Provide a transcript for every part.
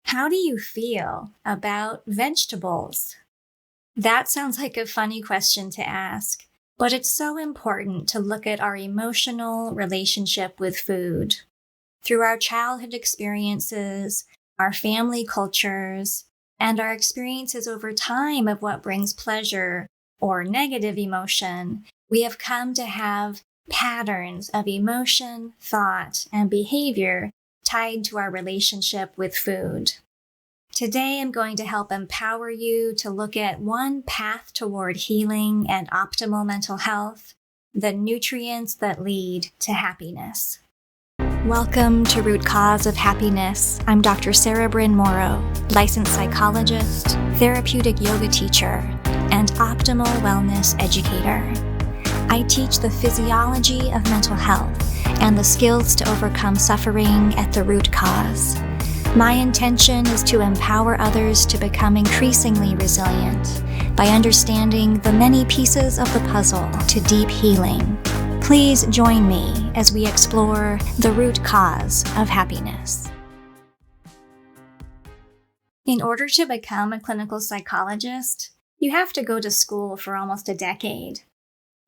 How do you feel about vegetables? That sounds like a funny question to ask, but it's so important to look at our emotional relationship with food. Through our childhood experiences, our family cultures, and our experiences over time of what brings pleasure or negative emotion, we have come to have patterns of emotion, thought, and behavior tied to our relationship with food. Today, I'm going to help empower you to look at one path toward healing and optimal mental health, the nutrients that lead to happiness. Welcome to Root Cause of Happiness. I'm Dr. Sarah Bryn Morrow, licensed psychologist, therapeutic yoga teacher, and optimal wellness educator. I teach the physiology of mental health and the skills to overcome suffering at the root cause. My intention is to empower others to become increasingly resilient by understanding the many pieces of the puzzle to deep healing. Please join me as we explore the root cause of happiness. In order to become a clinical psychologist, you have to go to school for almost a decade.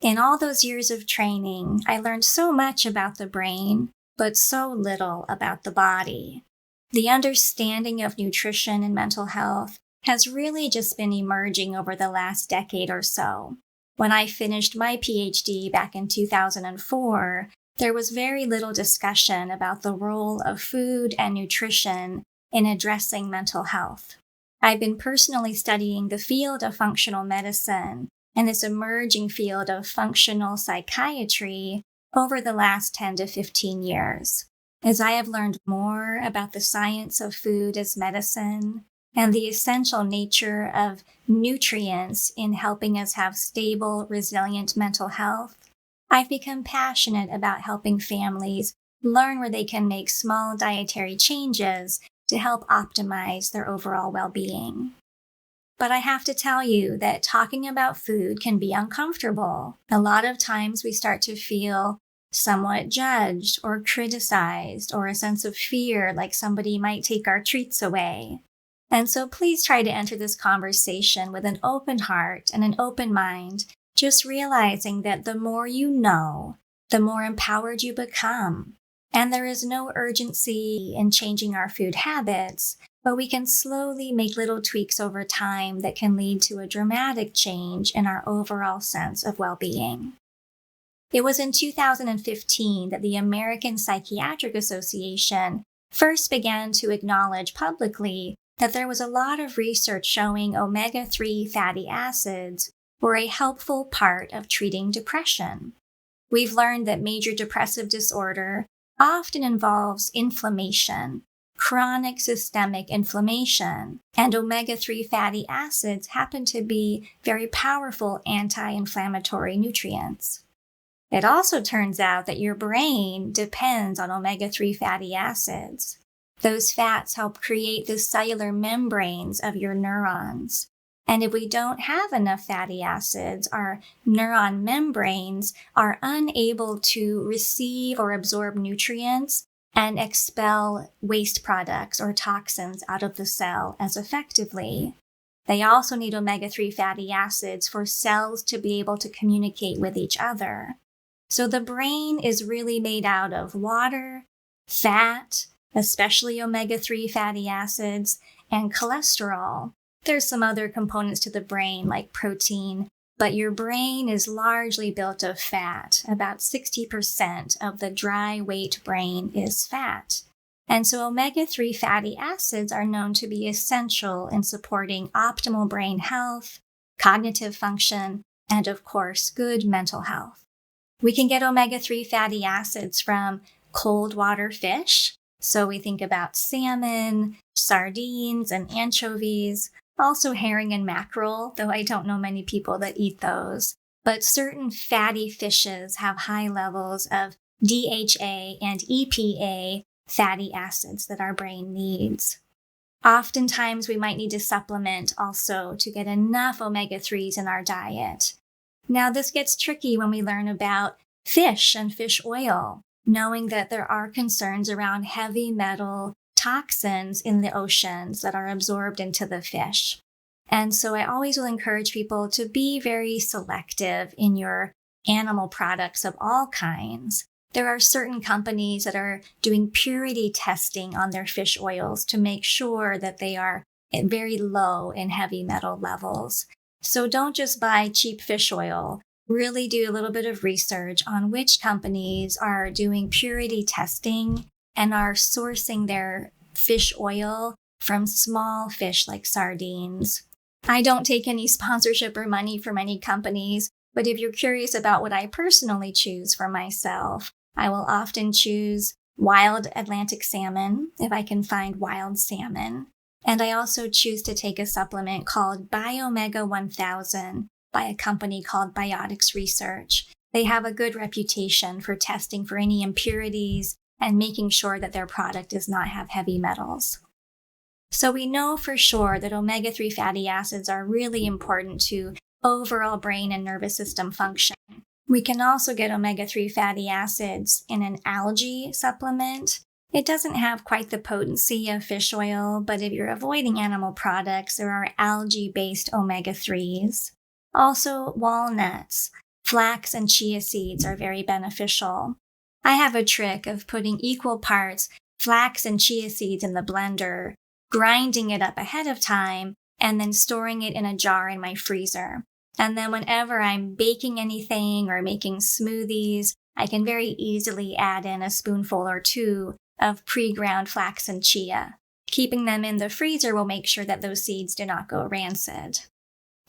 In all those years of training, I learned so much about the brain, but so little about the body. The understanding of nutrition and mental health has really just been emerging over the last decade or so. When I finished my PhD back in 2004, there was very little discussion about the role of food and nutrition in addressing mental health. I've been personally studying the field of functional medicine and this emerging field of functional psychiatry over the last 10 to 15 years. As I have learned more about the science of food as medicine and the essential nature of nutrients in helping us have stable, resilient mental health, I've become passionate about helping families learn where they can make small dietary changes to help optimize their overall well-being. But I have to tell you that talking about food can be uncomfortable. A lot of times we start to feel somewhat judged or criticized, or a sense of fear like somebody might take our treats away. And so please try to enter this conversation with an open heart and an open mind, just realizing that the more you know, the more empowered you become. And there is no urgency in changing our food habits, but we can slowly make little tweaks over time that can lead to a dramatic change in our overall sense of well-being. It was in 2015 that the American Psychiatric Association first began to acknowledge publicly that there was a lot of research showing omega-3 fatty acids were a helpful part of treating depression. We've learned that major depressive disorder often involves inflammation, chronic systemic inflammation, and omega-3 fatty acids happen to be very powerful anti-inflammatory nutrients. It also turns out that your brain depends on omega-3 fatty acids. Those fats help create the cellular membranes of your neurons. And if we don't have enough fatty acids, our neuron membranes are unable to receive or absorb nutrients and expel waste products or toxins out of the cell as effectively. They also need omega-3 fatty acids for cells to be able to communicate with each other. So the brain is really made out of water, fat, especially omega-3 fatty acids, and cholesterol. There's some other components to the brain like protein, but your brain is largely built of fat. About 60% of the dry weight brain is fat. And so omega-3 fatty acids are known to be essential in supporting optimal brain health, cognitive function, and of course, good mental health. We can get omega-3 fatty acids from cold water fish. So we think about salmon, sardines, and anchovies, also herring and mackerel, though I don't know many people that eat those. But certain fatty fishes have high levels of DHA and EPA fatty acids that our brain needs. Oftentimes, we might need to supplement also to get enough omega-3s in our diet. Now, this gets tricky when we learn about fish and fish oil, knowing that there are concerns around heavy metal toxins in the oceans that are absorbed into the fish. And so I always will encourage people to be very selective in your animal products of all kinds. There are certain companies that are doing purity testing on their fish oils to make sure that they are very low in heavy metal levels. So don't just buy cheap fish oil. Really do a little bit of research on which companies are doing purity testing and are sourcing their fish oil from small fish like sardines. I don't take any sponsorship or money from any companies, but if you're curious about what I personally choose for myself, I will often choose wild Atlantic salmon if I can find wild salmon. And I also choose to take a supplement called Biomega 1000 by a company called Biotics Research. They have a good reputation for testing for any impurities and making sure that their product does not have heavy metals. So we know for sure that omega-3 fatty acids are really important to overall brain and nervous system function. We can also get omega-3 fatty acids in an algae supplement. It doesn't have quite the potency of fish oil, but if you're avoiding animal products, there are algae-based omega-3s. Also, walnuts, flax, and chia seeds are very beneficial. I have a trick of putting equal parts flax and chia seeds in the blender, grinding it up ahead of time, and then storing it in a jar in my freezer. And then whenever I'm baking anything or making smoothies, I can very easily add in a spoonful or two of pre-ground flax and chia. Keeping them in the freezer will make sure that those seeds do not go rancid.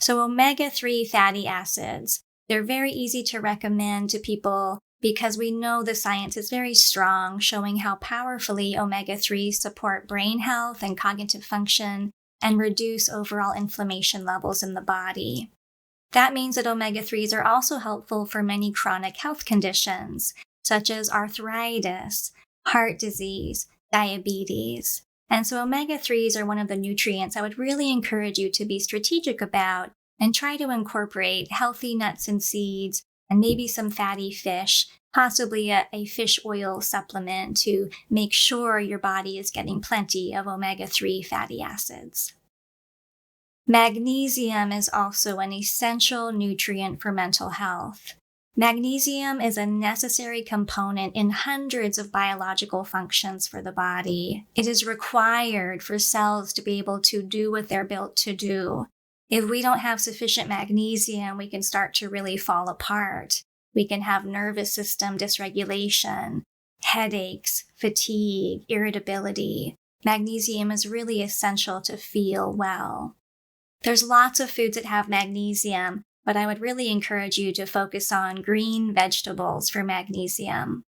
So omega-3 fatty acids, they're very easy to recommend to people because we know the science is very strong, showing how powerfully omega-3s support brain health and cognitive function and reduce overall inflammation levels in the body. That means that omega-3s are also helpful for many chronic health conditions, such as arthritis, heart disease, diabetes. And so omega-3s are one of the nutrients I would really encourage you to be strategic about and try to incorporate healthy nuts and seeds and maybe some fatty fish, possibly a fish oil supplement to make sure your body is getting plenty of omega-3 fatty acids. Magnesium is also an essential nutrient for mental health. Magnesium is a necessary component in hundreds of biological functions for the body. It is required for cells to be able to do what they're built to do. If we don't have sufficient magnesium, we can start to really fall apart. We can have nervous system dysregulation, headaches, fatigue, irritability. Magnesium is really essential to feel well. There's lots of foods that have magnesium, but I would really encourage you to focus on green vegetables for magnesium.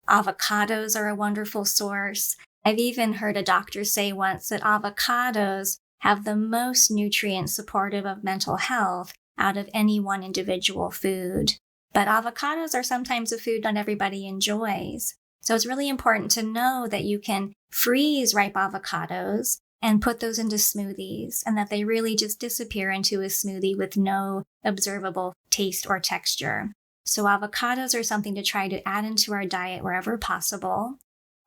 Avocados are a wonderful source. I've even heard a doctor say once that avocados have the most nutrients supportive of mental health out of any one individual food. But avocados are sometimes a food not everybody enjoys. So it's really important to know that you can freeze ripe avocados and put those into smoothies, and that they really just disappear into a smoothie with no observable taste or texture. So avocados are something to try to add into our diet wherever possible.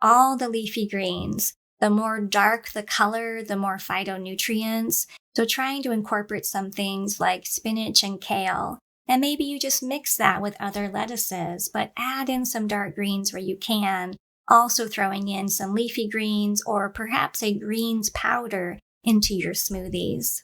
All the leafy greens, the more dark the color, the more phytonutrients. So trying to incorporate some things like spinach and kale. And maybe you just mix that with other lettuces, but add in some dark greens where you can. Also throwing in some leafy greens or perhaps a greens powder into your smoothies.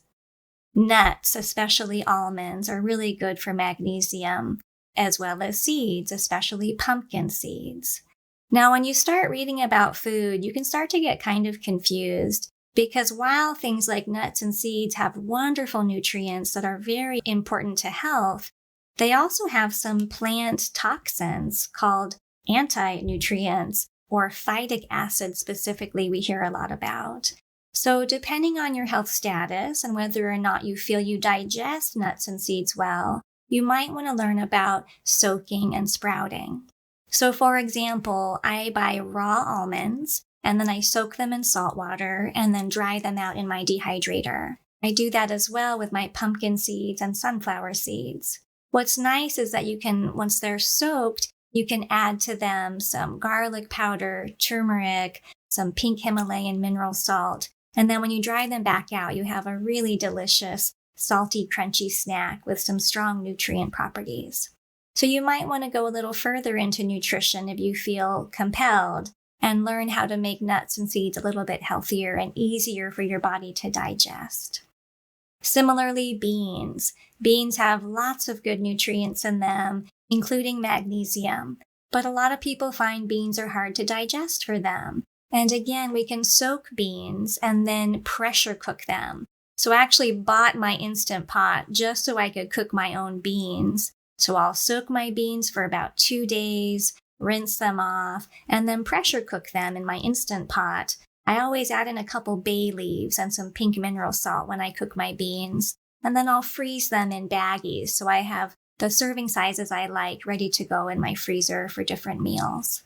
Nuts, especially almonds, are really good for magnesium, as well as seeds, especially pumpkin seeds. Now, when you start reading about food, you can start to get kind of confused because while things like nuts and seeds have wonderful nutrients that are very important to health, they also have some plant toxins called anti-nutrients, or phytic acid specifically we hear a lot about. So depending on your health status and whether or not you feel you digest nuts and seeds well, you might want to learn about soaking and sprouting. So for example, I buy raw almonds and then I soak them in salt water and then dry them out in my dehydrator. I do that as well with my pumpkin seeds and sunflower seeds. What's nice is that you can, once they're soaked, you can add to them some garlic powder, turmeric, some pink Himalayan mineral salt. And then when you dry them back out, you have a really delicious, salty, crunchy snack with some strong nutrient properties. So you might want to go a little further into nutrition if you feel compelled and learn how to make nuts and seeds a little bit healthier and easier for your body to digest. Similarly, beans. Beans have lots of good nutrients in them, including magnesium. But a lot of people find beans are hard to digest for them. And again, we can soak beans and then pressure cook them. So I actually bought my Instant Pot just so I could cook my own beans. So I'll soak my beans for about 2 days, rinse them off, and then pressure cook them in my Instant Pot. I always add in a couple bay leaves and some pink mineral salt when I cook my beans. And then I'll freeze them in baggies so I have the serving sizes I like ready to go in my freezer for different meals.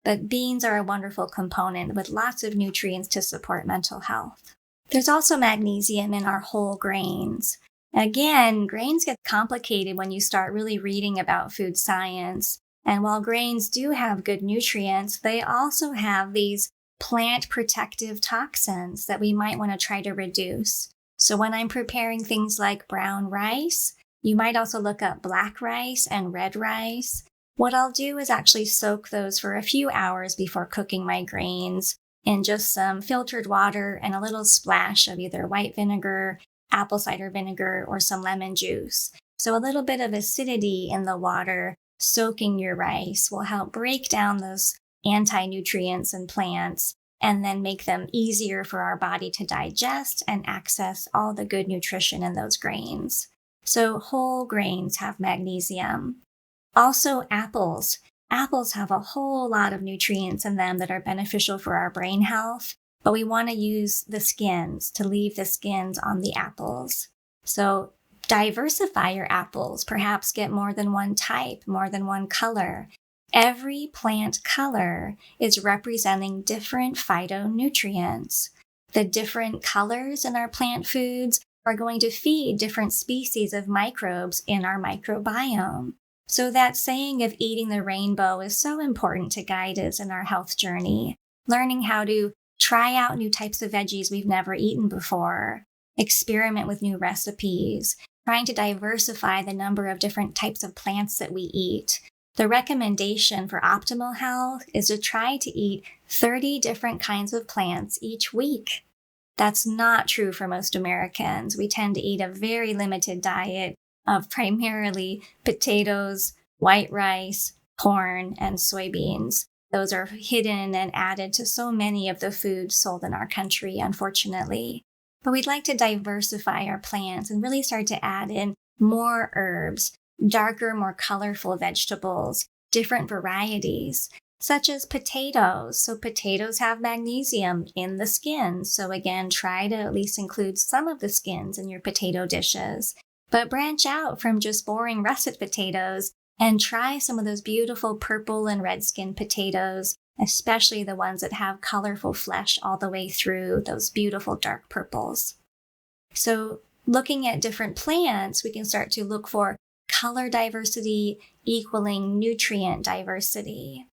But beans are a wonderful component with lots of nutrients to support mental health. There's also magnesium in our whole grains. Again, grains get complicated when you start really reading about food science. And while grains do have good nutrients, they also have these plant protective toxins that we might want to try to reduce. So when I'm preparing things like brown rice, you might also look up black rice and red rice. What I'll do is actually soak those for a few hours before cooking my grains in just some filtered water and a little splash of either white vinegar, apple cider vinegar, or some lemon juice. So a little bit of acidity in the water soaking your rice will help break down those anti-nutrients in plants and then make them easier for our body to digest and access all the good nutrition in those grains. So whole grains have magnesium. Also apples. Apples have a whole lot of nutrients in them that are beneficial for our brain health, but we want to use the skins, to leave the skins on the apples. So diversify your apples, perhaps get more than one type, more than one color. Every plant color is representing different phytonutrients. The different colors in our plant foods are going to feed different species of microbes in our microbiome. So that saying of eating the rainbow is so important to guide us in our health journey. Learning how to try out new types of veggies we've never eaten before, experiment with new recipes, trying to diversify the number of different types of plants that we eat. The recommendation for optimal health is to try to eat 30 different kinds of plants each week. That's not true for most Americans. We tend to eat a very limited diet of primarily potatoes, white rice, corn, and soybeans. Those are hidden and added to so many of the foods sold in our country, unfortunately. But we'd like to diversify our plants and really start to add in more herbs, darker, more colorful vegetables, different varieties, such as potatoes. So potatoes have magnesium in the skins. So again, try to at least include some of the skins in your potato dishes. But branch out from just boring russet potatoes and try some of those beautiful purple and red skin potatoes, especially the ones that have colorful flesh all the way through, those beautiful dark purples. So looking at different plants, we can start to look for color diversity equaling nutrient diversity.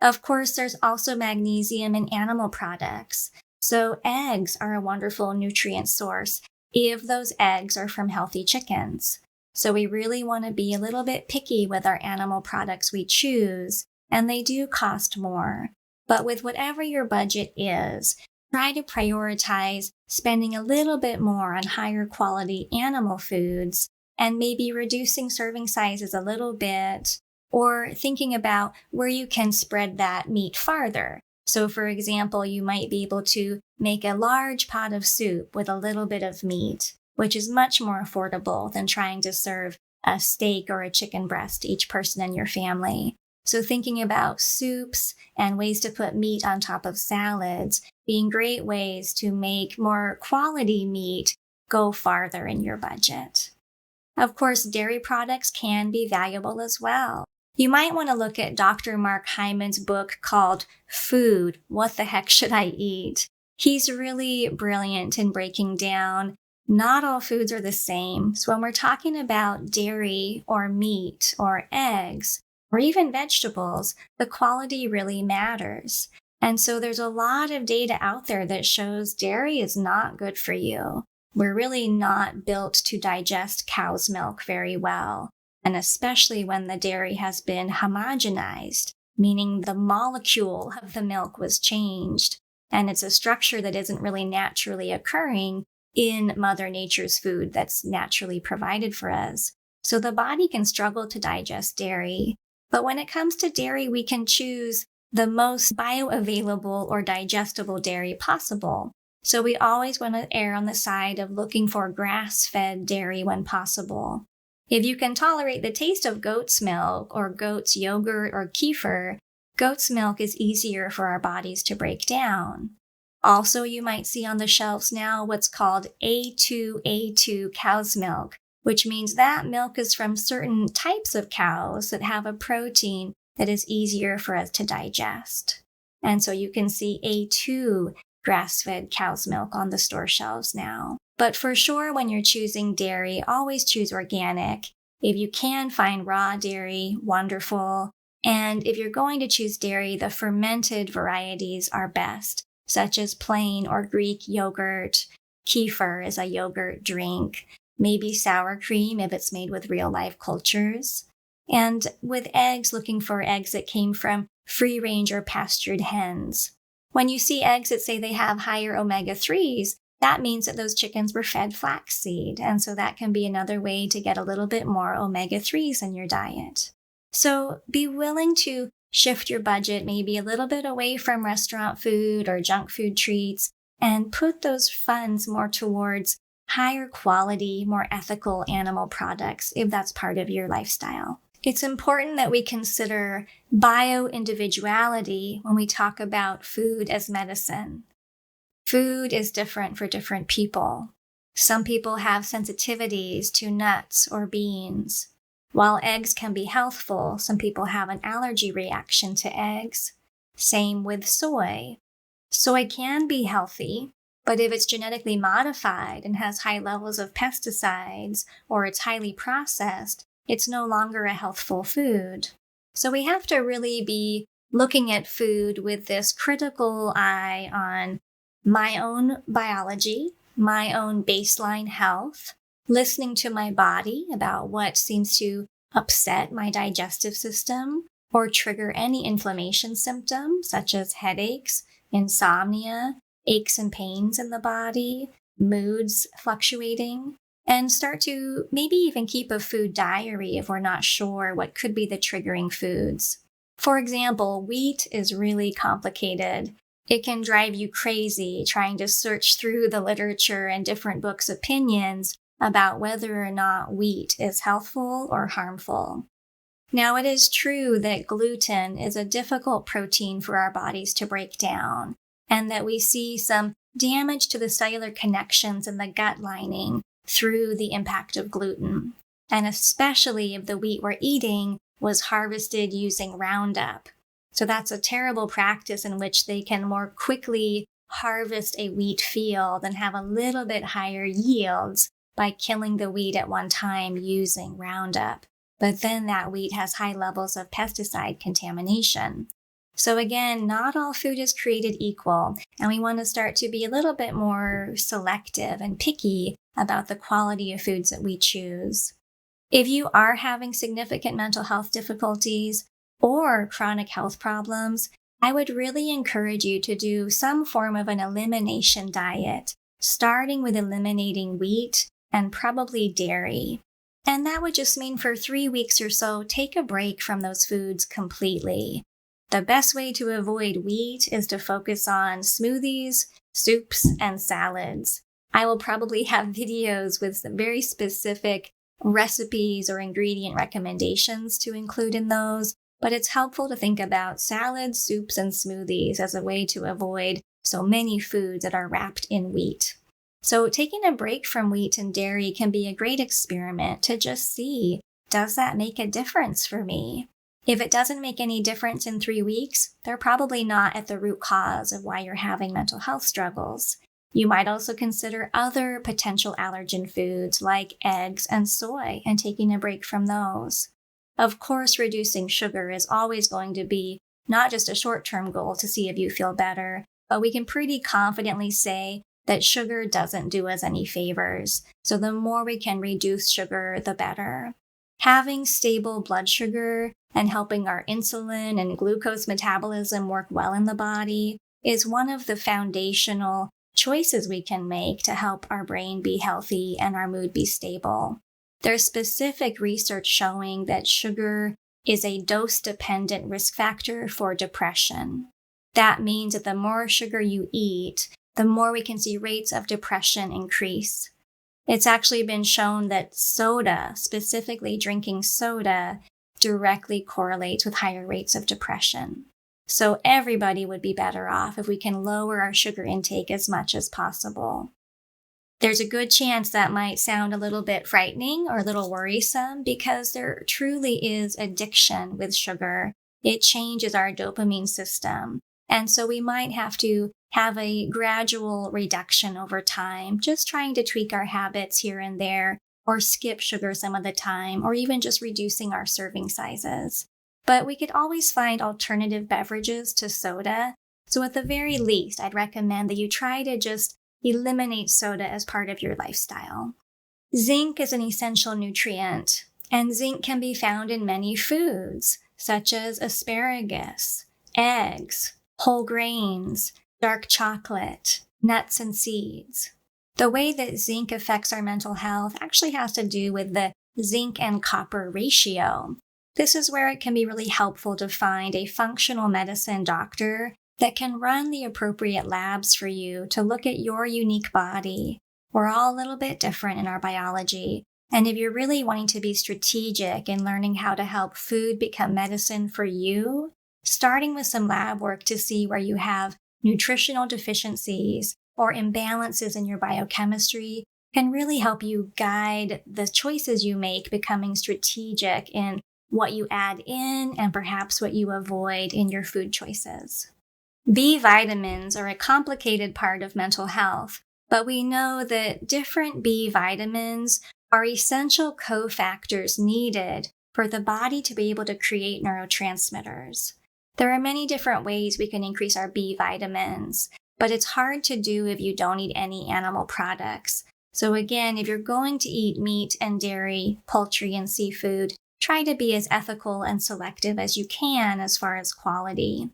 Of course, there's also magnesium in animal products. So eggs are a wonderful nutrient source if those eggs are from healthy chickens. So we really want to be a little bit picky with our animal products we choose, and they do cost more. But with whatever your budget is, try to prioritize spending a little bit more on higher quality animal foods and maybe reducing serving sizes a little bit, or thinking about where you can spread that meat farther. So for example, you might be able to make a large pot of soup with a little bit of meat, which is much more affordable than trying to serve a steak or a chicken breast to each person in your family. So thinking about soups and ways to put meat on top of salads being great ways to make more quality meat go farther in your budget. Of course, dairy products can be valuable as well. You might want to look at Dr. Mark Hyman's book called Food, What the Heck Should I Eat? He's really brilliant in breaking down not all foods are the same. So when we're talking about dairy or meat or eggs or even vegetables, the quality really matters. And so there's a lot of data out there that shows dairy is not good for you. We're really not built to digest cow's milk very well, and especially when the dairy has been homogenized, meaning the molecule of the milk was changed, and it's a structure that isn't really naturally occurring in Mother Nature's food that's naturally provided for us. So the body can struggle to digest dairy. But when it comes to dairy, we can choose the most bioavailable or digestible dairy possible. So we always want to err on the side of looking for grass-fed dairy when possible. If you can tolerate the taste of goat's milk or goat's yogurt or kefir, goat's milk is easier for our bodies to break down. Also, you might see on the shelves now what's called A2A2 cow's milk, which means that milk is from certain types of cows that have a protein that is easier for us to digest. And so you can see A2 grass-fed cow's milk on the store shelves now. But for sure, when you're choosing dairy, always choose organic. If you can find raw dairy, wonderful. And if you're going to choose dairy, the fermented varieties are best, such as plain or Greek yogurt. Kefir is a yogurt drink. Maybe sour cream if it's made with real-life cultures. And with eggs, looking for eggs that came from free-range or pastured hens. When you see eggs that say they have higher omega-3s, that means that those chickens were fed flaxseed, and so that can be another way to get a little bit more omega-3s in your diet. So be willing to shift your budget maybe a little bit away from restaurant food or junk food treats and put those funds more towards higher quality, more ethical animal products if that's part of your lifestyle. It's important that we consider bio-individuality when we talk about food as medicine. Food is different for different people. Some people have sensitivities to nuts or beans. While eggs can be healthful, some people have an allergy reaction to eggs. Same with soy. Soy can be healthy, but if it's genetically modified and has high levels of pesticides or it's highly processed, it's no longer a healthful food. So we have to really be looking at food with this critical eye on my own biology, my own baseline health, listening to my body about what seems to upset my digestive system or trigger any inflammation symptoms such as headaches, insomnia, aches and pains in the body, moods fluctuating, and start to maybe even keep a food diary if we're not sure what could be the triggering foods. For example, wheat is really complicated. It can drive you crazy trying to search through the literature and different books' opinions about whether or not wheat is healthful or harmful. Now, it is true that gluten is a difficult protein for our bodies to break down, and that we see some damage to the cellular connections in the gut lining through the impact of gluten, and especially if the wheat we're eating was harvested using Roundup. So that's a terrible practice in which they can more quickly harvest a wheat field and have a little bit higher yields by killing the wheat at one time using Roundup. But then that wheat has high levels of pesticide contamination. So again, not all food is created equal, and we want to start to be a little bit more selective and picky about the quality of foods that we choose. If you are having significant mental health difficulties or chronic health problems, I would really encourage you to do some form of an elimination diet, starting with eliminating wheat and probably dairy. And that would just mean for 3 weeks or so, take a break from those foods completely. The best way to avoid wheat is to focus on smoothies, soups, and salads. I will probably have videos with some very specific recipes or ingredient recommendations to include in those, but it's helpful to think about salads, soups, and smoothies as a way to avoid so many foods that are wrapped in wheat. So taking a break from wheat and dairy can be a great experiment to just see, does that make a difference for me? If it doesn't make any difference in 3 weeks, they're probably not at the root cause of why you're having mental health struggles. You might also consider other potential allergen foods like eggs and soy and taking a break from those. Of course, reducing sugar is always going to be not just a short-term goal to see if you feel better, but we can pretty confidently say that sugar doesn't do us any favors. So the more we can reduce sugar, the better. Having stable blood sugar and helping our insulin and glucose metabolism work well in the body is one of the foundational choices we can make to help our brain be healthy and our mood be stable. There's specific research showing that sugar is a dose-dependent risk factor for depression. That means that the more sugar you eat, the more we can see rates of depression increase. It's actually been shown that soda, specifically drinking soda, directly correlates with higher rates of depression. So everybody would be better off if we can lower our sugar intake as much as possible. There's a good chance that might sound a little bit frightening or a little worrisome because there truly is addiction with sugar. It changes our dopamine system. And so we might have to have a gradual reduction over time, just trying to tweak our habits here and there, or skip sugar some of the time, or even just reducing our serving sizes. But we could always find alternative beverages to soda. So at the very least, I'd recommend that you try to just eliminate soda as part of your lifestyle. Zinc is an essential nutrient, and zinc can be found in many foods, such as asparagus, eggs, whole grains, dark chocolate, nuts, and seeds. The way that zinc affects our mental health actually has to do with the zinc and copper ratio. This is where it can be really helpful to find a functional medicine doctor that can run the appropriate labs for you to look at your unique body. We're all a little bit different in our biology, and if you're really wanting to be strategic in learning how to help food become medicine for you, starting with some lab work to see where you have nutritional deficiencies or imbalances in your biochemistry can really help you guide the choices you make, becoming strategic in what you add in and perhaps what you avoid in your food choices. B vitamins are a complicated part of mental health, but we know that different B vitamins are essential cofactors needed for the body to be able to create neurotransmitters. There are many different ways we can increase our B vitamins, but it's hard to do if you don't eat any animal products. So again, if you're going to eat meat and dairy, poultry, and seafood, try to be as ethical and selective as you can as far as quality.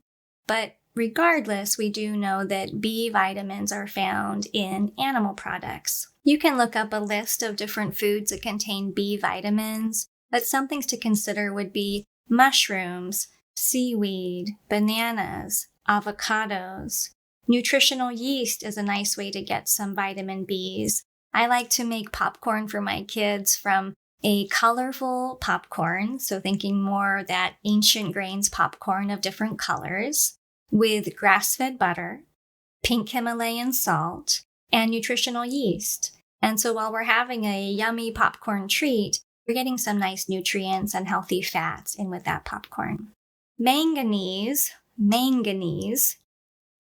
But regardless, we do know that B vitamins are found in animal products. You can look up a list of different foods that contain B vitamins, but some things to consider would be mushrooms, seaweed, bananas, avocados. Nutritional yeast is a nice way to get some vitamin Bs. I like to make popcorn for my kids from a colorful popcorn, so thinking more that ancient grains popcorn of different colors, with grass-fed butter, pink Himalayan salt, and nutritional yeast. And so while we're having a yummy popcorn treat, we're getting some nice nutrients and healthy fats in with that popcorn. Manganese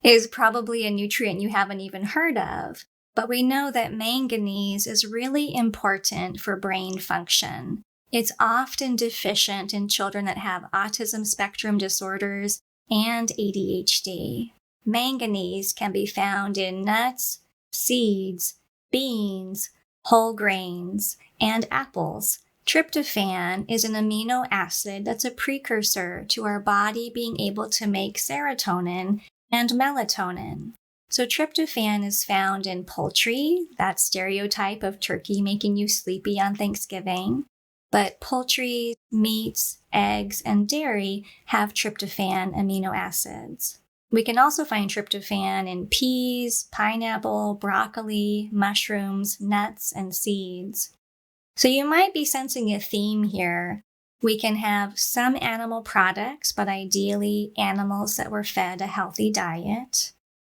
is probably a nutrient you haven't even heard of, but we know that manganese is really important for brain function. It's often deficient in children that have autism spectrum disorders and ADHD. Manganese can be found in nuts, seeds, beans, whole grains, and apples. Tryptophan is an amino acid that's a precursor to our body being able to make serotonin and melatonin. So tryptophan is found in poultry, that stereotype of turkey making you sleepy on Thanksgiving. But poultry, meats, eggs, and dairy have tryptophan amino acids. We can also find tryptophan in peas, pineapple, broccoli, mushrooms, nuts, and seeds. So you might be sensing a theme here. We can have some animal products, but ideally animals that were fed a healthy diet.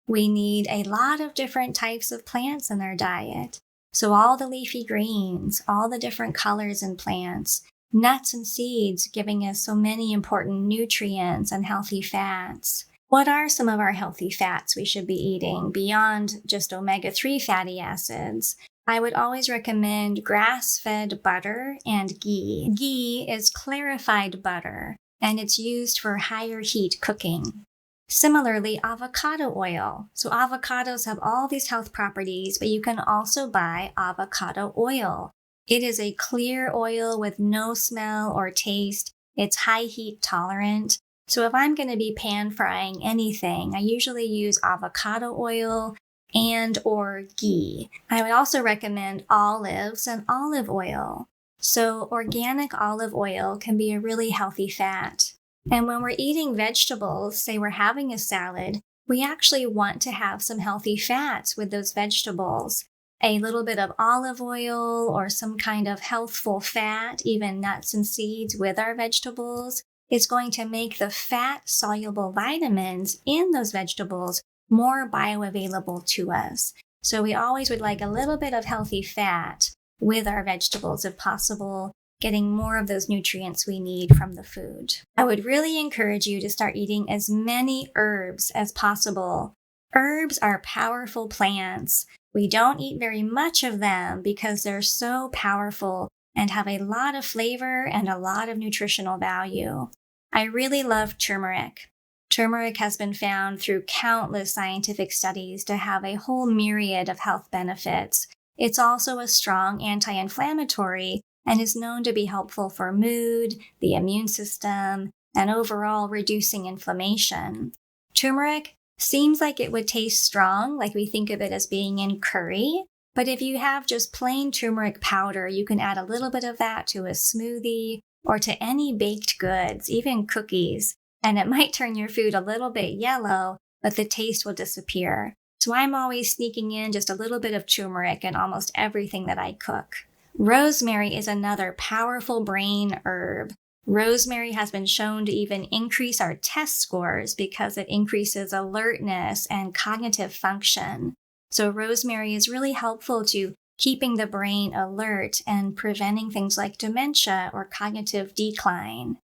We need a lot of different types of plants in our diet. So all the leafy greens, all the different colors in plants, nuts and seeds giving us so many important nutrients and healthy fats. What are some of our healthy fats we should be eating beyond just omega-3 fatty acids? I would always recommend grass-fed butter and ghee. Ghee is clarified butter, and it's used for higher heat cooking. Similarly, avocado oil. So avocados have all these health properties, but you can also buy avocado oil. It is a clear oil with no smell or taste. It's high heat tolerant. So if I'm going to be pan frying anything, I usually use avocado oil and or ghee. I would also recommend olives and olive oil. So organic olive oil can be a really healthy fat. And when we're eating vegetables, say we're having a salad, we actually want to have some healthy fats with those vegetables. A little bit of olive oil or some kind of healthful fat, even nuts and seeds with our vegetables, is going to make the fat-soluble vitamins in those vegetables more bioavailable to us. So we always would like a little bit of healthy fat with our vegetables if possible, getting more of those nutrients we need from the food. I would really encourage you to start eating as many herbs as possible. Herbs are powerful plants. We don't eat very much of them because they're so powerful and have a lot of flavor and a lot of nutritional value. I really love turmeric. Turmeric has been found through countless scientific studies to have a whole myriad of health benefits. It's also a strong anti-inflammatory and is known to be helpful for mood, the immune system, and overall reducing inflammation. Turmeric seems like it would taste strong, like we think of it as being in curry, but if you have just plain turmeric powder, you can add a little bit of that to a smoothie or to any baked goods, even cookies, and it might turn your food a little bit yellow, but the taste will disappear. So I'm always sneaking in just a little bit of turmeric in almost everything that I cook. Rosemary is another powerful brain herb. Rosemary has been shown to even increase our test scores because it increases alertness and cognitive function. So rosemary is really helpful to keeping the brain alert and preventing things like dementia or cognitive decline.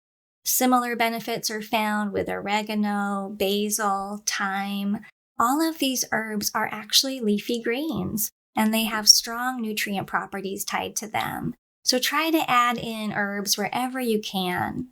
Similar benefits are found with oregano, basil, thyme. All of these herbs are actually leafy greens, and they have strong nutrient properties tied to them. So try to add in herbs wherever you can.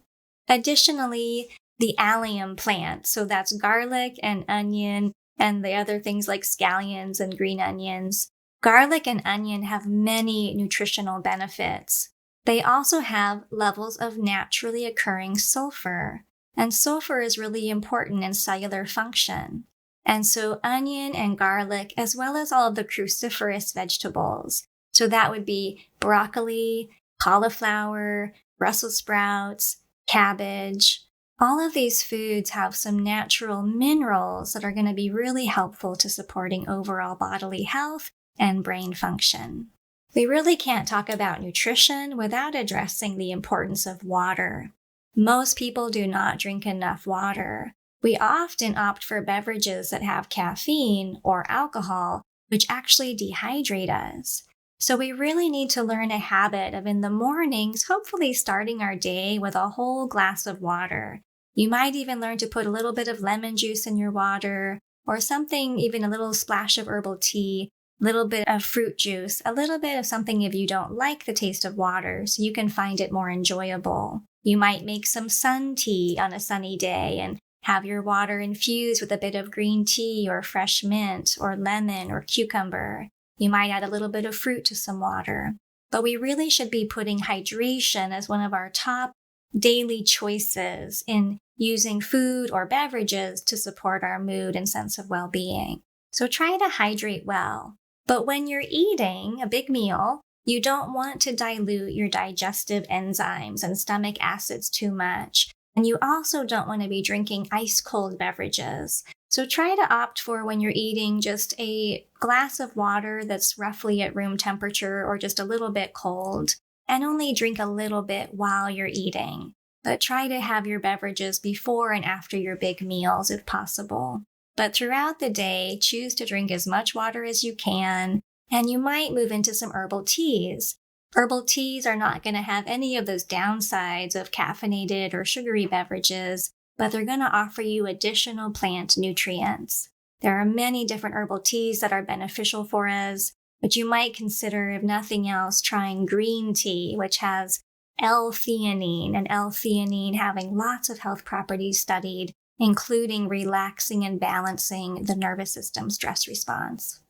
Additionally, the allium plant, so that's garlic and onion and the other things like scallions and green onions. Garlic and onion have many nutritional benefits. They also have levels of naturally occurring sulfur, and sulfur is really important in cellular function. And so onion and garlic, as well as all of the cruciferous vegetables, so that would be broccoli, cauliflower, Brussels sprouts, cabbage. All of these foods have some natural minerals that are going to be really helpful to supporting overall bodily health and brain function. We really can't talk about nutrition without addressing the importance of water. Most people do not drink enough water. We often opt for beverages that have caffeine or alcohol, which actually dehydrate us. So we really need to learn a habit of in the mornings, hopefully starting our day with a whole glass of water. You might even learn to put a little bit of lemon juice in your water or something, even a little splash of herbal tea, a little bit of fruit juice, a little bit of something if you don't like the taste of water so you can find it more enjoyable. You might make some sun tea on a sunny day and have your water infused with a bit of green tea or fresh mint or lemon or cucumber. You might add a little bit of fruit to some water. But we really should be putting hydration as one of our top daily choices in using food or beverages to support our mood and sense of well-being. So try to hydrate well. But when you're eating a big meal, you don't want to dilute your digestive enzymes and stomach acids too much. And you also don't want to be drinking ice-cold beverages. So try to opt for, when you're eating, just a glass of water that's roughly at room temperature or just a little bit cold, and only drink a little bit while you're eating. But try to have your beverages before and after your big meals if possible. But throughout the day, choose to drink as much water as you can, and you might move into some herbal teas. Herbal teas are not going to have any of those downsides of caffeinated or sugary beverages, but they're going to offer you additional plant nutrients. There are many different herbal teas that are beneficial for us, but you might consider, if nothing else, trying green tea, which has L-theanine, and L-theanine having lots of health properties studied, including relaxing and balancing the nervous system stress response.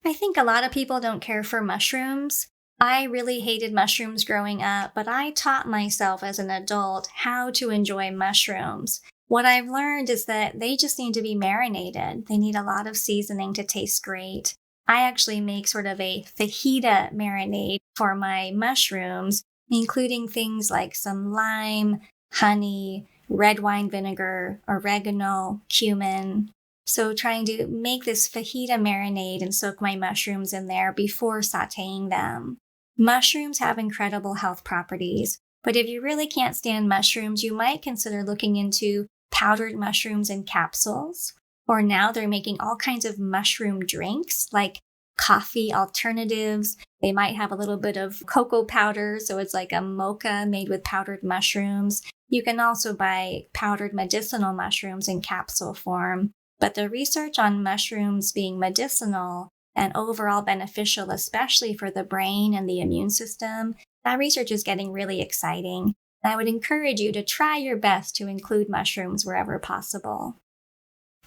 I think a lot of people don't care for mushrooms. I really hated mushrooms growing up, but I taught myself as an adult how to enjoy mushrooms. What I've learned is that they just need to be marinated. They need a lot of seasoning to taste great. I actually make sort of a fajita marinade for my mushrooms, including things like some lime, honey, red wine vinegar, oregano, cumin. So trying to make this fajita marinade and soak my mushrooms in there before sauteing them. Mushrooms have incredible health properties, but if you really can't stand mushrooms, you might consider looking into powdered mushrooms in capsules. Or now they're making all kinds of mushroom drinks, like coffee alternatives. They might have a little bit of cocoa powder, so it's like a mocha made with powdered mushrooms. You can also buy powdered medicinal mushrooms in capsule form. But the research on mushrooms being medicinal and overall beneficial, especially for the brain and the immune system, that research is getting really exciting. I would encourage you to try your best to include mushrooms wherever possible.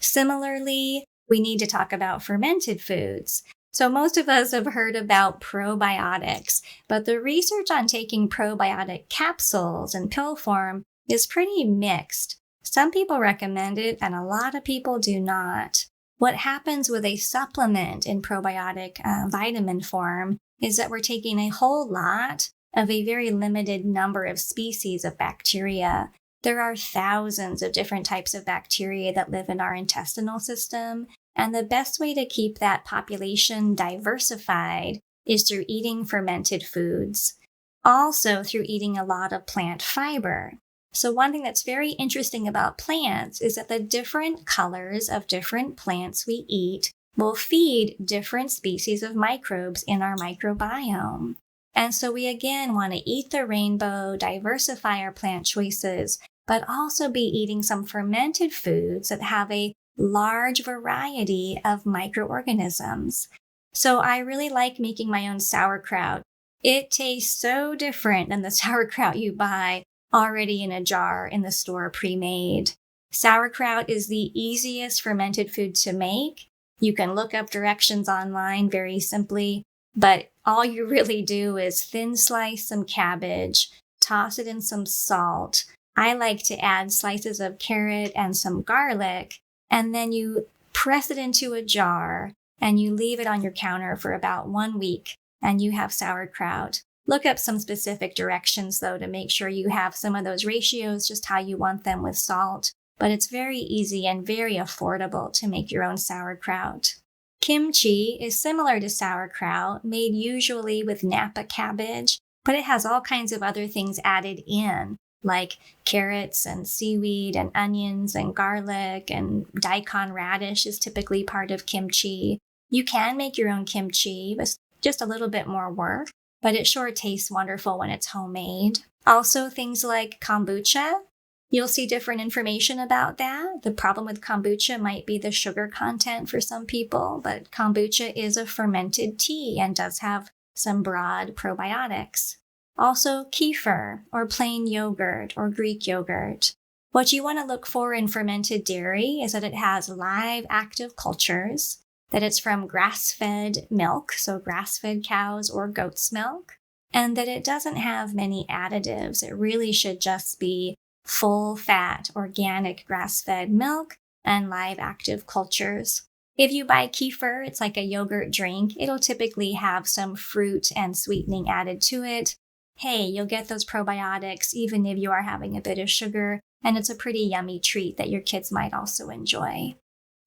Similarly, we need to talk about fermented foods. So most of us have heard about probiotics, but the research on taking probiotic capsules in pill form is pretty mixed. Some people recommend it, and a lot of people do not. What happens with a supplement in probiotic vitamin form is that we're taking a whole lot of a very limited number of species of bacteria. There are thousands of different types of bacteria that live in our intestinal system, and the best way to keep that population diversified is through eating fermented foods. Also through eating a lot of plant fiber. So one thing that's very interesting about plants is that the different colors of different plants we eat will feed different species of microbes in our microbiome. And so we again want to eat the rainbow, diversify our plant choices, but also be eating some fermented foods that have a large variety of microorganisms. So I really like making my own sauerkraut. It tastes so different than the sauerkraut you buy already in a jar in the store pre-made. Sauerkraut is the easiest fermented food to make. You can look up directions online very simply, but all you really do is thin slice some cabbage, toss it in some salt. I like to add slices of carrot and some garlic, and then you press it into a jar and you leave it on your counter for about 1 week, and you have sauerkraut. Look up some specific directions, though, to make sure you have some of those ratios just how you want them with salt. But it's very easy and very affordable to make your own sauerkraut. Kimchi is similar to sauerkraut, made usually with Napa cabbage, but it has all kinds of other things added in, like carrots and seaweed and onions and garlic, and daikon radish is typically part of kimchi. You can make your own kimchi with just a little bit more work, but it sure tastes wonderful when it's homemade. Also, things like kombucha. You'll see different information about that. The problem with kombucha might be the sugar content for some people, but kombucha is a fermented tea and does have some broad probiotics. Also, kefir, or plain yogurt, or Greek yogurt. What you want to look for in fermented dairy is that it has live active cultures, that it's from grass-fed milk, so grass-fed cows or goat's milk, and that it doesn't have many additives. It really should just be full-fat, organic grass-fed milk and live active cultures. If you buy kefir, it's like a yogurt drink. It'll typically have some fruit and sweetening added to it. Hey, you'll get those probiotics even if you are having a bit of sugar, and it's a pretty yummy treat that your kids might also enjoy.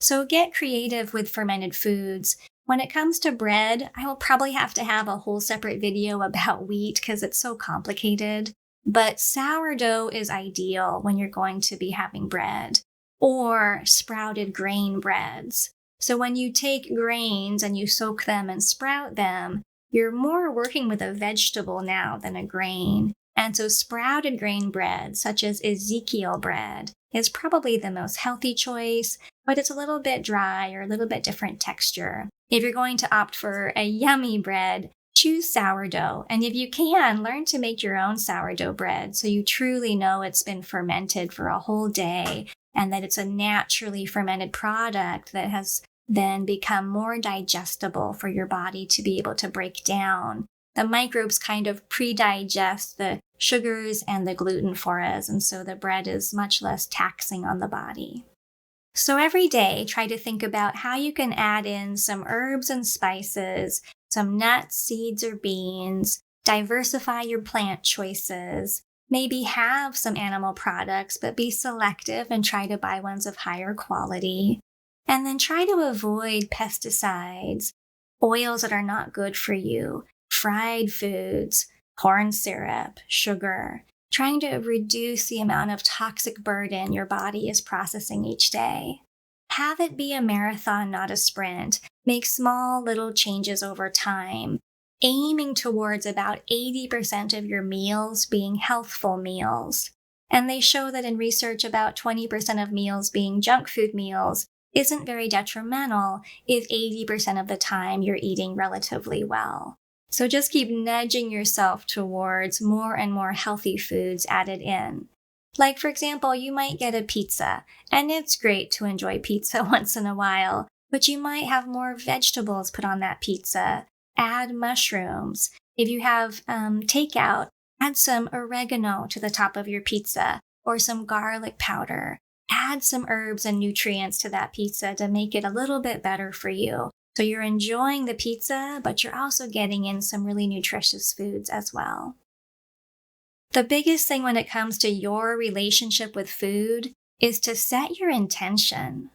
So get creative with fermented foods. When it comes to bread, I will probably have to have a whole separate video about wheat because it's so complicated. But sourdough is ideal when you're going to be having bread, or sprouted grain breads. So when you take grains and you soak them and sprout them, you're more working with a vegetable now than a grain. And so sprouted grain bread, such as Ezekiel bread, is probably the most healthy choice, but it's a little bit dry or a little bit different texture. If you're going to opt for a yummy bread, choose sourdough. And if you can, learn to make your own sourdough bread so you truly know it's been fermented for a whole day and that it's a naturally fermented product that has then become more digestible for your body to be able to break down. The microbes kind of pre-digest the sugars and the gluten for us, and so the bread is much less taxing on the body. So every day, try to think about how you can add in some herbs and spices, some nuts, seeds, or beans, diversify your plant choices, maybe have some animal products, but be selective and try to buy ones of higher quality. And then try to avoid pesticides, oils that are not good for you, fried foods, corn syrup, sugar, trying to reduce the amount of toxic burden your body is processing each day. Have it be a marathon, not a sprint. Make small little changes over time, aiming towards about 80% of your meals being healthful meals. And they show that in research, about 20% of meals being junk food meals isn't very detrimental if 80% of the time you're eating relatively well. So just keep nudging yourself towards more and more healthy foods added in. Like, for example, you might get a pizza, and it's great to enjoy pizza once in a while, but you might have more vegetables put on that pizza. Add mushrooms. If you have takeout, add some oregano to the top of your pizza or some garlic powder. Add some herbs and nutrients to that pizza to make it a little bit better for you. So you're enjoying the pizza, but you're also getting in some really nutritious foods as well. The biggest thing when it comes to your relationship with food is to set your intention.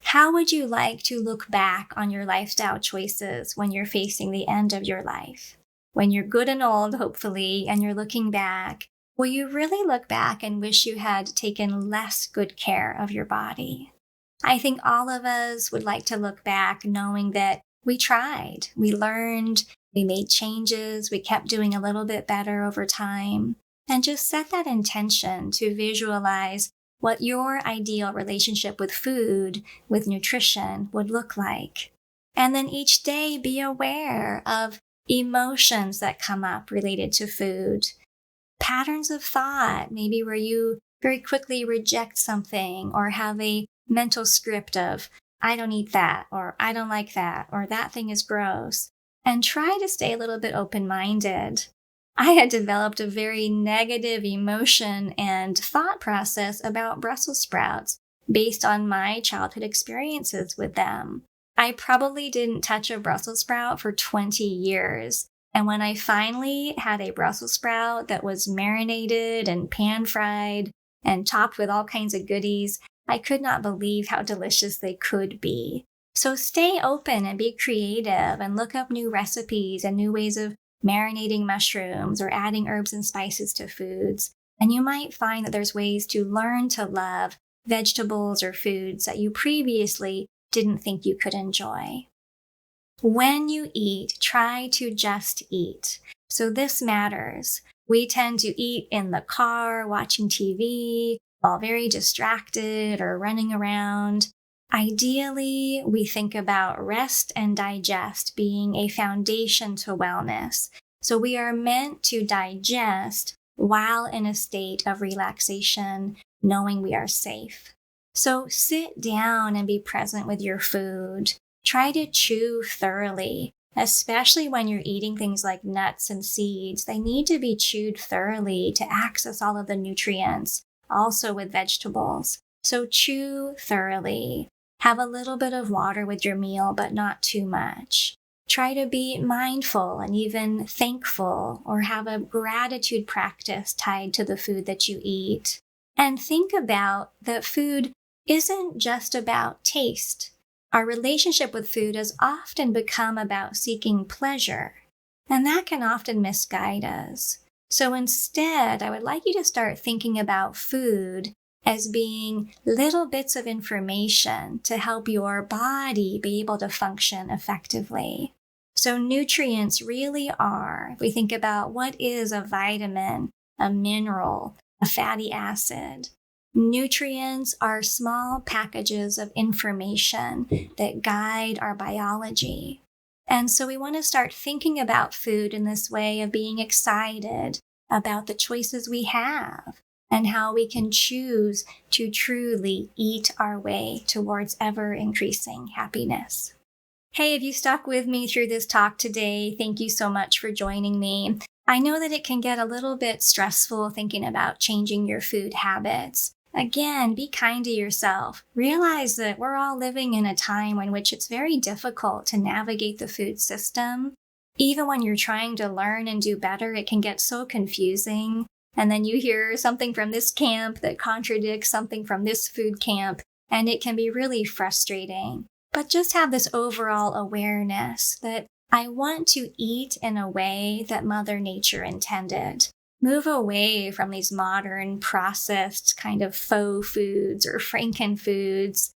How would you like to look back on your lifestyle choices when you're facing the end of your life? When you're good and old, hopefully, and you're looking back, will you really look back and wish you had taken less good care of your body? I think all of us would like to look back knowing that we tried, we learned, we made changes, we kept doing a little bit better over time, and just set that intention to visualize what your ideal relationship with food, with nutrition, would look like. And then each day be aware of emotions that come up related to food, patterns of thought, maybe where you very quickly reject something or have a mental script of, I don't eat that, or I don't like that, or that thing is gross. And try to stay a little bit open-minded. I had developed a very negative emotion and thought process about Brussels sprouts based on my childhood experiences with them. I probably didn't touch a Brussels sprout for 20 years. And when I finally had a Brussels sprout that was marinated and pan-fried and topped with all kinds of goodies, I could not believe how delicious they could be. So stay open and be creative and look up new recipes and new ways of marinating mushrooms or adding herbs and spices to foods. And you might find that there's ways to learn to love vegetables or foods that you previously didn't think you could enjoy. When you eat, try to just eat. So this matters. We tend to eat in the car, watching TV, while very distracted or running around. Ideally, we think about rest and digest being a foundation to wellness. So we are meant to digest while in a state of relaxation, knowing we are safe. So sit down and be present with your food. Try to chew thoroughly, especially when you're eating things like nuts and seeds. They need to be chewed thoroughly to access all of the nutrients, also with vegetables. So chew thoroughly. Have a little bit of water with your meal, but not too much. Try to be mindful and even thankful, or have a gratitude practice tied to the food that you eat. And think about that food isn't just about taste. Our relationship with food has often become about seeking pleasure, and that can often misguide us. So instead, I would like you to start thinking about food as being little bits of information to help your body be able to function effectively. So nutrients really are, if we think about what is a vitamin, a mineral, a fatty acid, nutrients are small packages of information that guide our biology. And so we want to start thinking about food in this way of being excited about the choices we have and how we can choose to truly eat our way towards ever-increasing happiness. Hey, if you stuck with me through this talk today, thank you so much for joining me. I know that it can get a little bit stressful thinking about changing your food habits. Again, be kind to yourself. Realize that we're all living in a time in which it's very difficult to navigate the food system. Even when you're trying to learn and do better, it can get so confusing. And then you hear something from this camp that contradicts something from this food camp, and it can be really frustrating. But just have this overall awareness that I want to eat in a way that Mother Nature intended. Move away from these modern processed kind of faux foods or frankenfoods.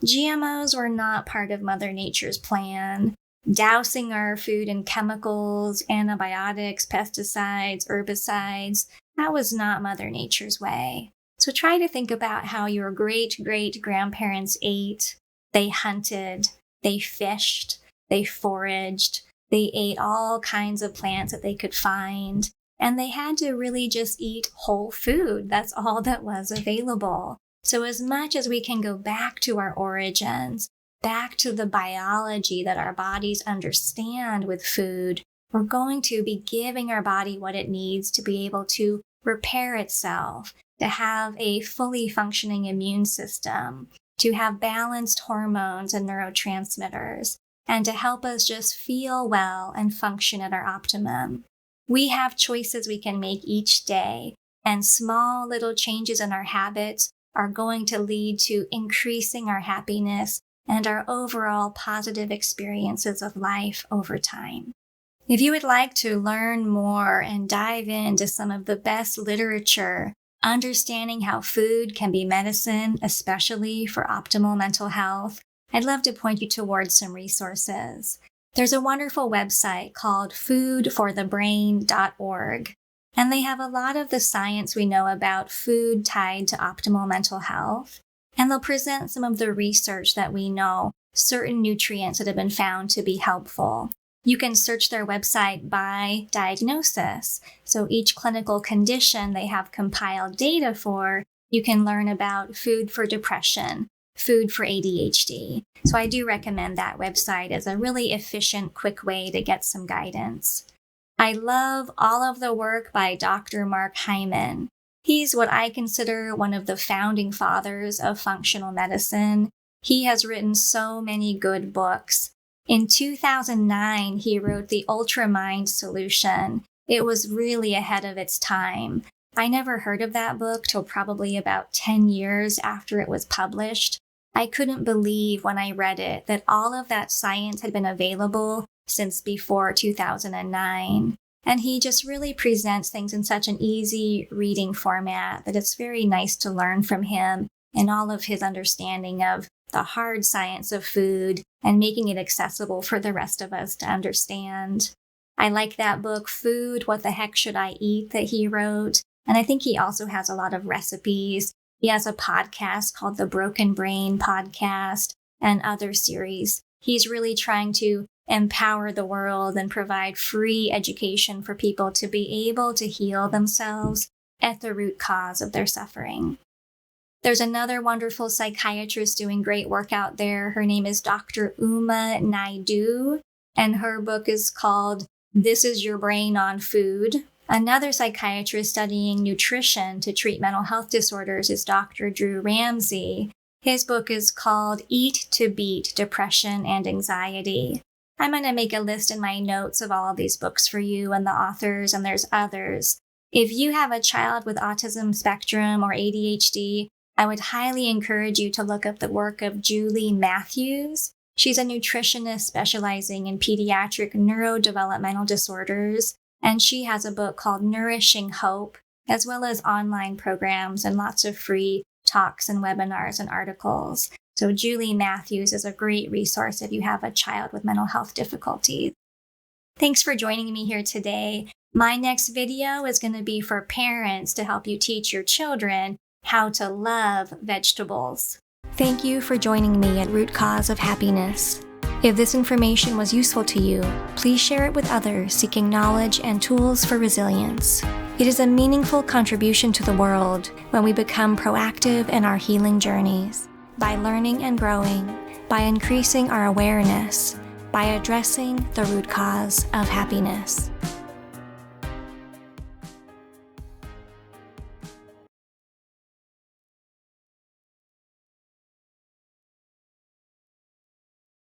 GMOs were not part of Mother Nature's plan. Dousing our food in chemicals, antibiotics, pesticides, herbicides, that was not Mother Nature's way. So try to think about how your great-great-grandparents ate. They hunted, they fished, they foraged, they ate all kinds of plants that they could find, and they had to really just eat whole food. That's all that was available. So as much as we can go back to our origins, back to the biology that our bodies understand with food, we're going to be giving our body what it needs to be able to repair itself, to have a fully functioning immune system, to have balanced hormones and neurotransmitters, and to help us just feel well and function at our optimum. We have choices we can make each day, and small little changes in our habits are going to lead to increasing our happiness and our overall positive experiences of life over time. If you would like to learn more and dive into some of the best literature understanding how food can be medicine, especially for optimal mental health, I'd love to point you towards some resources. There's a wonderful website called foodforthebrain.org, and they have a lot of the science we know about food tied to optimal mental health, and they'll present some of the research that we know, certain nutrients that have been found to be helpful. You can search their website by diagnosis. So each clinical condition they have compiled data for, you can learn about food for depression, food for ADHD. So I do recommend that website as a really efficient, quick way to get some guidance. I love all of the work by Dr. Mark Hyman. He's what I consider one of the founding fathers of functional medicine. He has written so many good books. In 2009, he wrote the Ultramind Solution. It was really ahead of its time. I never heard of that book till probably about 10 years after it was published. I couldn't believe when I read it that all of that science had been available since before 2009. And he just really presents things in such an easy reading format that it's very nice to learn from him and all of his understanding of the hard science of food and making it accessible for the rest of us to understand. I like that book, Food, What the Heck Should I Eat, that he wrote. And I think he also has a lot of recipes. He has a podcast called the Broken Brain Podcast and other series. He's really trying to empower the world and provide free education for people to be able to heal themselves at the root cause of their suffering. There's another wonderful psychiatrist doing great work out there. Her name is Dr. Naidoo, and her book is called This Is Your Brain on Food. Another psychiatrist studying nutrition to treat mental health disorders is Dr. Ramsey. His book is called Eat to Beat Depression and Anxiety. I'm going to make a list in my notes of all of these books for you and the authors, and there's others. If you have a child with autism spectrum or ADHD, I would highly encourage you to look up the work of Julie Matthews. She's a nutritionist specializing in pediatric neurodevelopmental disorders, and she has a book called Nourishing Hope, as well as online programs and lots of free talks and webinars and articles. So Julie Matthews is a great resource if you have a child with mental health difficulties. Thanks for joining me here today. My next video is going to be for parents to help you teach your children how to love vegetables. Thank you for joining me at Root Cause of Happiness. If this information was useful to you, please share it with others seeking knowledge and tools for resilience. It is a meaningful contribution to the world when we become proactive in our healing journeys, by learning and growing, by increasing our awareness, by addressing the root cause of happiness.